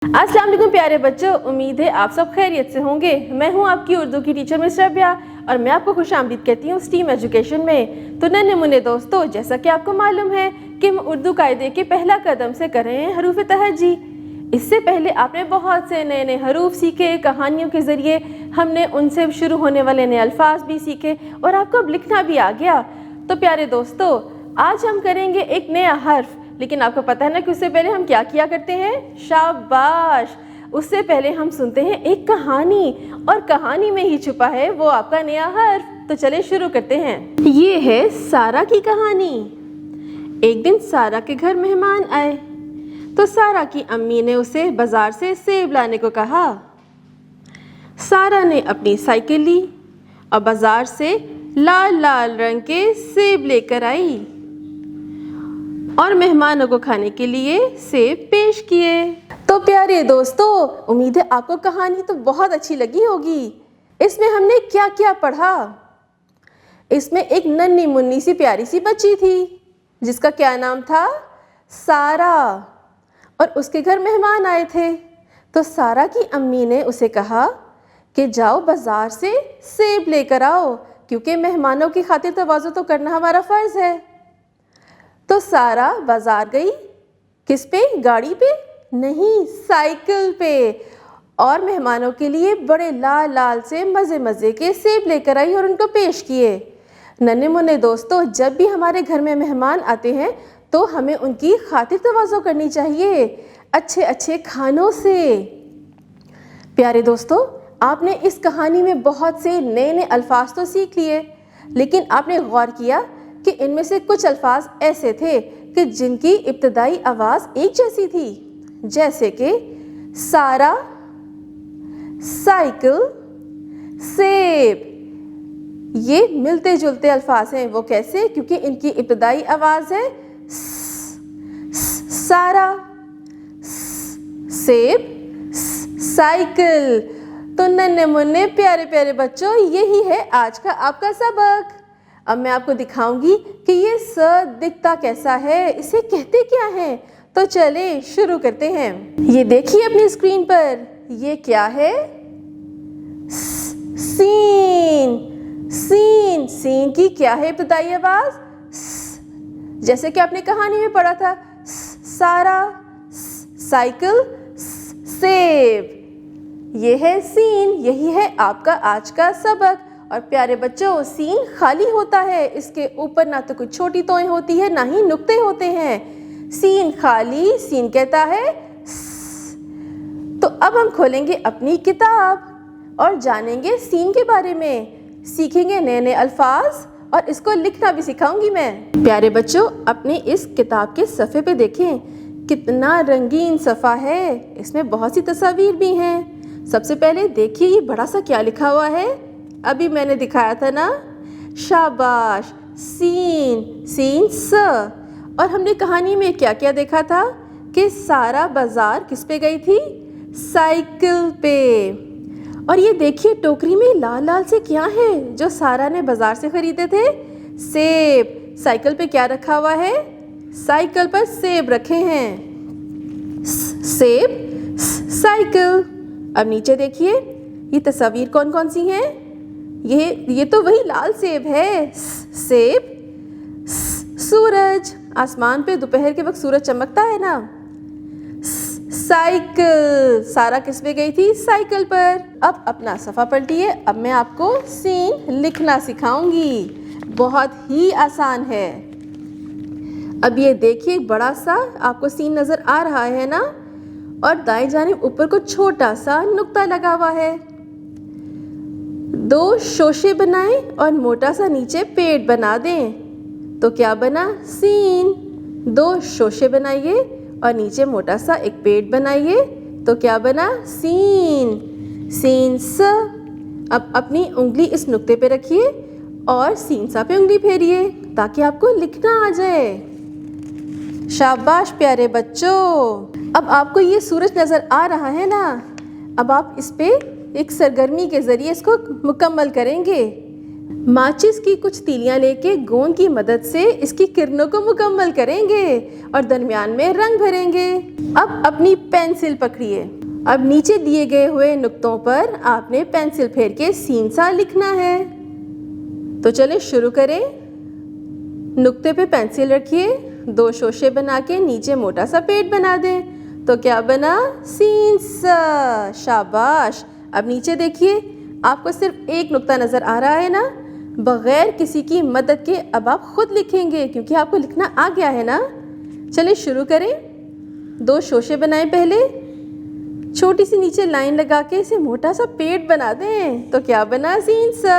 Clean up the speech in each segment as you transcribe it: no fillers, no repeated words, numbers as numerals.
अस्सलाम वालेकुम प्यारे बच्चों, उम्मीद है आप सब खैरियत से होंगे। मैं हूं आपकी उर्दू की टीचर मिस रबिया और मैं आपको खुशामदीद कहती हूं स्टीम एजुकेशन में। तो नन्हे मुन्ने दोस्तों, जैसा कि आपको मालूम है कि हम उर्दू कायदे के पहला कदम से कर रहे हैं हरूफ तहज्जी। इससे पहले आपने बहुत से नए नए हरूफ सीखे, कहानियों के ज़रिए हमने उनसे शुरू होने वाले नए अल्फाज भी सीखे और आपको अब लिखना भी आ गया। तो प्यारे दोस्तों, आज हम करेंगे एक नया हर्फ, लेकिन आपको पता है ना कि उससे पहले हम क्या किया करते हैं? शाबाश! उससे पहले हम सुनते हैं एक कहानी, और कहानी में ही छुपा है वो आपका नया हर्फ। तो चले शुरू करते हैं। ये है सारा की कहानी। एक दिन सारा के घर मेहमान आए तो सारा की अम्मी ने उसे बाजार से सेब लाने को कहा। सारा ने अपनी साइकिल ली और बाजार से लाल लाल रंग के सेब लेकर आई और मेहमानों को खाने के लिए सेब पेश किए। तो प्यारे दोस्तों, उम्मीद है आपको कहानी तो बहुत अच्छी लगी होगी। इसमें हमने क्या क्या पढ़ा? इसमें एक नन्ही मुन्नी सी प्यारी सी बच्ची थी जिसका क्या नाम था? सारा, और उसके घर मेहमान आए थे। तो सारा की अम्मी ने उसे कहा कि जाओ बाजार से सेब लेकर आओ, क्योंकि मेहमानों की खातिर तवाज़ु तो करना हमारा फ़र्ज़ है। तो सारा बाजार गई। किस पे? गाड़ी पे? नहीं, साइकिल पे। और मेहमानों के लिए बड़े लाल लाल से मज़े मज़े के सेब लेकर आई और उनको पेश किए। नन्हे मुन्ने दोस्तों, जब भी हमारे घर में मेहमान आते हैं तो हमें उनकी खातिर तवाज़ु करनी चाहिए अच्छे अच्छे खानों से। प्यारे दोस्तों, आपने इस कहानी में बहुत से नए नए अल्फाज तो सीख लिए, लेकिन आपने गौर किया कि इनमें से कुछ अल्फाज ऐसे थे कि जिनकी इब्तदाई आवाज़ एक जैसी थी, जैसे कि सारा, साइकिल, सेब। ये मिलते जुलते अल्फाज हैं। वो कैसे? क्योंकि इनकी इब्तदाई आवाज़ है सारा, सेब, साइकिल। तो नन्हे मुन्ने प्यारे प्यारे बच्चों, यही है आज का आपका सबक। अब मैं आपको दिखाऊंगी कि ये स दिखता कैसा है, इसे कहते क्या हैं। तो चले शुरू करते हैं। ये देखिए अपनी स्क्रीन पर, ये क्या है? सीन। सीन। सीन की क्या है इब्तदाई आवाज़? जैसे कि आपने कहानी में पढ़ा था, सारा, साइकिल, सेब। ये है सीन। यही है आपका आज का सबक। और प्यारे बच्चों, सीन खाली होता है, इसके ऊपर ना तो कोई छोटी तोएं होती है ना ही नुक्ते होते हैं। सीन खाली, सीन कहता है तो अब हम खोलेंगे अपनी किताब और जानेंगे सीन के बारे में, सीखेंगे नए नए अल्फाज और इसको लिखना भी सिखाऊंगी मैं। प्यारे बच्चों, अपने इस किताब के सफ़े पे देखें, कितना रंगीन सफ़ा है। इसमें बहुत सी तस्वीर भी हैं। सबसे पहले देखिए ये बड़ा सा क्या लिखा हुआ है। अभी मैंने दिखाया था ना, शाबाश, सीन। सीन स। और हमने कहानी में क्या क्या देखा था कि सारा बाजार किस पे गई थी? साइकिल पे। और ये देखिए टोकरी में लाल लाल से क्या है जो सारा ने बाजार से खरीदे थे? सेब। साइकिल पे क्या रखा हुआ है? साइकिल पर सेब रखे हैं। सेब, साइकिल। अब नीचे देखिए ये तस्वीर कौन कौन सी हैं? ये तो वही लाल सेब है। सेब, सूरज। आसमान पे दोपहर के वक्त सूरज चमकता है ना। साइकिल। सारा किस पे गई थी? साइकिल पर। अब अपना सफ़ा पलटिए। अब मैं आपको सीन लिखना सिखाऊंगी। बहुत ही आसान है। अब ये देखिए बड़ा सा आपको सीन नज़र आ रहा है ना, और दाएं जानिब ऊपर को छोटा सा नुक्ता लगा हुआ है। दो शोशे बनाएं और मोटा सा नीचे पेड़ बना दें तो क्या बना? सीन। दो शोशे बनाइए और नीचे मोटा सा एक पेड़ बनाइए तो क्या बना? सीन। सीन स। अब अपनी उंगली इस नुक्ते पे रखिए और सीन सा पे उंगली फेरिए ताकि आपको लिखना आ जाए। शाबाश प्यारे बच्चों। अब आपको ये सूरज नज़र आ रहा है ना, अब आप इस पे एक सरगर्मी के ज़रिए इसको मुकम्मल करेंगे। माचिस की कुछ तीलियां लेके गोंद की मदद से इसकी किरणों को मुकम्मल करेंगे और दरमियान में रंग भरेंगे। अब अपनी पेंसिल पकड़िए। अब नीचे दिए गए हुए नुक्तों पर आपने पेंसिल फेर के सीन सा लिखना है। तो चलें शुरू करें। नुक्ते पे पेंसिल रखिए, 2 शोशे बना के नीचे मोटा सा पेट बना दें। तो क्या बना? सीन सा। शाबाश। अब नीचे देखिए, आपको सिर्फ एक नुक्ता नज़र आ रहा है ना? बग़ैर किसी की मदद के अब आप खुद लिखेंगे क्योंकि आपको लिखना आ गया है ना। चलिए शुरू करें। 2 शोशे बनाएं पहले, छोटी सी नीचे लाइन लगा के इसे मोटा सा पेट बना दें। तो क्या बना? सीन सा।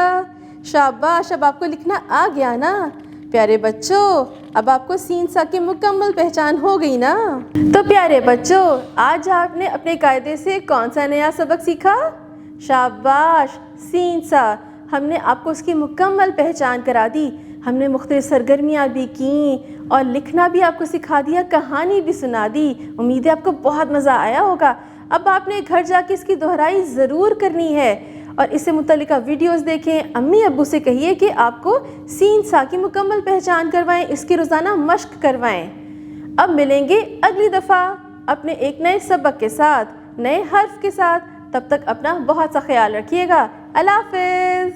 शाबाश। अब आपको लिखना आ गया ना। प्यारे बच्चों, अब आपको सीन सा की मुकम्मल पहचान हो गई ना। तो प्यारे बच्चों, आज आपने अपने कायदे से कौन सा नया सबक सीखा? शाबाश, सीन सा। हमने आपको उसकी मुकम्मल पहचान करा दी। हमने मुख्तलिफ सरगर्मियाँ भी की और लिखना भी आपको सिखा दिया, कहानी भी सुना दी। उम्मीद है आपको बहुत मज़ा आया होगा। अब आपने घर जाके इसकी दोहराई ज़रूर करनी है और इससे मुतल्लिका वीडियोस देखें। अम्मी अब्बू से कहिए कि आपको सीन सा की मुकम्मल पहचान करवाएं, इसकी रोज़ाना मश्क करवाएं। अब मिलेंगे अगली दफ़ा अपने एक नए सबक के साथ, नए हर्फ के साथ। तब तक अपना बहुत सा ख्याल रखिएगा। अल्लाह हाफ़िज़।